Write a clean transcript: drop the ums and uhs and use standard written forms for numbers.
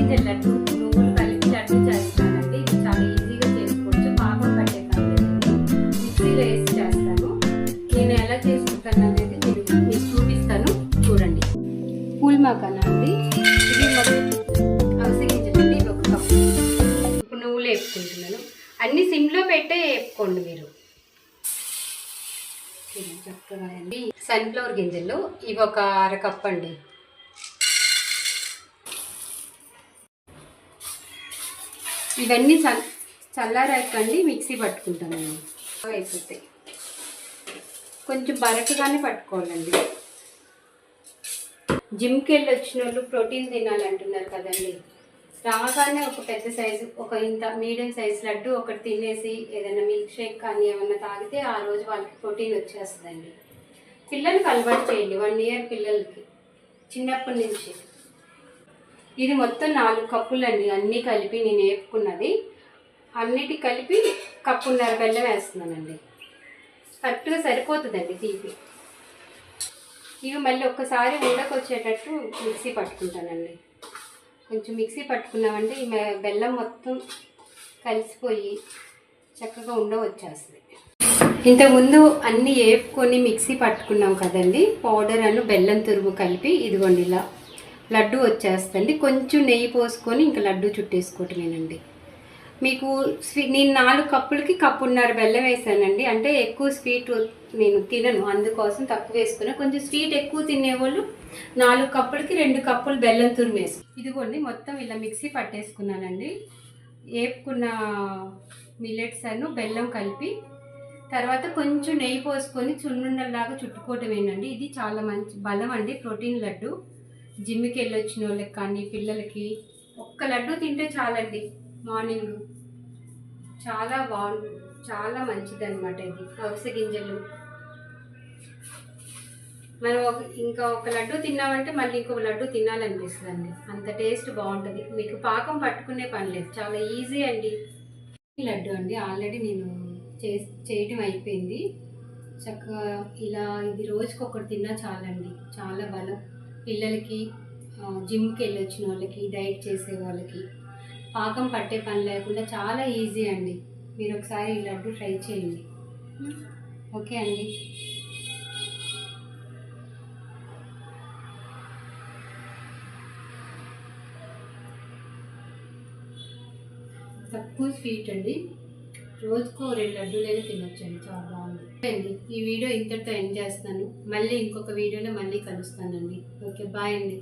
గింజల లడ్డు నువ్వులు కలిపి లడ్డు చేస్తానండి. ఇది చాలా ఈజీగా చేసుకోవచ్చు. పాకం పట్టే పని మిక్సీలో వేసి చేస్తాను. నేను ఎలా చేసుకుంటాను అనేది మీకు చూపిస్తాను, చూడండి. పూల్ మకానా అండి, ఇది అవిసె గింజలండి. ఇది ఒక కప్పు. ఇప్పుడు నువ్వులు వేపుకుంటున్నాను. అన్ని సిమ్లో పెట్టే వేపుకోండి మీరు. చక్కగా అండి. సన్ఫ్లవర్ గింజలు ఇవి ఒక అరకప్పు అండి. ఇవన్నీ చల్లారాకండి మిక్సీ పట్టుకుంటానండి. అయిపోతాయి. కొంచెం బరకగానే పట్టుకోవాలండి. జిమ్కి వెళ్ళి వచ్చిన వాళ్ళు ప్రోటీన్ తినాలంటున్నారు కదండి. రాగానే ఒక పెద్ద సైజు, ఒక ఇంత మీడియం సైజు లడ్డు ఒకటి తినేసి ఏదైనా మిల్క్ షేక్ కానీ ఏమన్నా తాగితే ఆ రోజు వాళ్ళకి ప్రోటీన్ వచ్చేస్తుందండి. పిల్లలకి అలవాటు చేయండి, 1 ఇయర్ పిల్లలకి చిన్నప్పటి నుంచి. ఇది మొత్తం 4 కప్పులండి. అన్నీ కలిపి నేను వేపుకున్నది. అన్నిటి కలిపి కప్పున్నర బెల్లం వేస్తున్నానండి. కరెక్ట్గా సరిపోతుందండి తీపి. ఇవి మళ్ళీ ఒక్కసారి ఉండకొచ్చేటట్టు మిక్సీ పట్టుకుంటానండి. కొంచెం మిక్సీ పట్టుకున్నామంటే ఈ బెల్లం మొత్తం కలిసిపోయి చక్కగా వచ్చేస్తుంది. ఇంతకుముందు అన్నీ వేపుకొని మిక్సీ పట్టుకున్నాం కదండి. పౌడర్ అను బెల్లం తురుము కలిపి ఇదిగోండి ఇలా లడ్డు వచ్చేస్తుంది. కొంచెం నెయ్యి పోసుకొని ఇంకా లడ్డు చుట్టేసుకోవటమేనండి. మీకు నేను 4 కప్పులకి కప్పున్నర బెల్లం వేసానండి. అంటే ఎక్కువ స్వీట్ నేను తినను, అందుకోసం తక్కువ వేసుకున్నా. కొంచెం స్వీట్ ఎక్కువ తినేవాళ్ళు 4 కప్పులకి 2 కప్పులు బెల్లం తురుము వేసి ఇదిగోండి మొత్తం ఇలా మిక్సీ పట్టేసుకున్నానండి. వేపుకున్న మిల్లెట్స్ అను బెల్లం కలిపి తర్వాత కొంచెం నెయ్యి పోసుకొని చున్నుండలాగా చుట్టుకోవటమేనండి. ఇది చాలా మంచి బలం అండి, ప్రోటీన్ లడ్డు. జిమ్కి వెళ్ళి వచ్చిన వాళ్ళకి కానీ పిల్లలకి ఒక్క లడ్డు తింటే చాలండి. మార్నింగ్ చాలా బాగుంటుంది, చాలా మంచిది అనమాట. ఇది అవిసె గింజలు మనం ఇంకా ఒక లడ్డు తిన్నామంటే మళ్ళీ ఇంకొక లడ్డు తినాలనిపిస్తుంది. అంత టేస్ట్ బాగుంటుంది. మీకు పాకం పట్టుకునే పని లేదు, చాలా ఈజీ అండి. ఈ లడ్డు అండి ఆల్రెడీ నేను చేయటం అయిపోయింది. చక్కగా ఇలా ఇది రోజుకొకటి తిన్నా చాలండి, చాలా బలం. పిల్లలకి, జిమ్కి వెళ్ళి వచ్చిన వాళ్ళకి, డైట్ చేసే వాళ్ళకి పాకం పట్టే పని లేకుండా చాలా ఈజీ అండి. మీరు ఒకసారి ఈ లడ్డు ట్రై చేయండి. ఓకే అండి. తక్కువ స్వీట్ అండి, రోజుకో 2 లడ్డూలైనా తినొచ్చండి, చాలా బాగుంది అండి. ఈ వీడియో ఇంతటితో ఎండ్ చేస్తాను. మళ్ళీ ఇంకొక వీడియోలో మళ్ళీ కలుస్తానండి. ఓకే, బాయ్ అండి.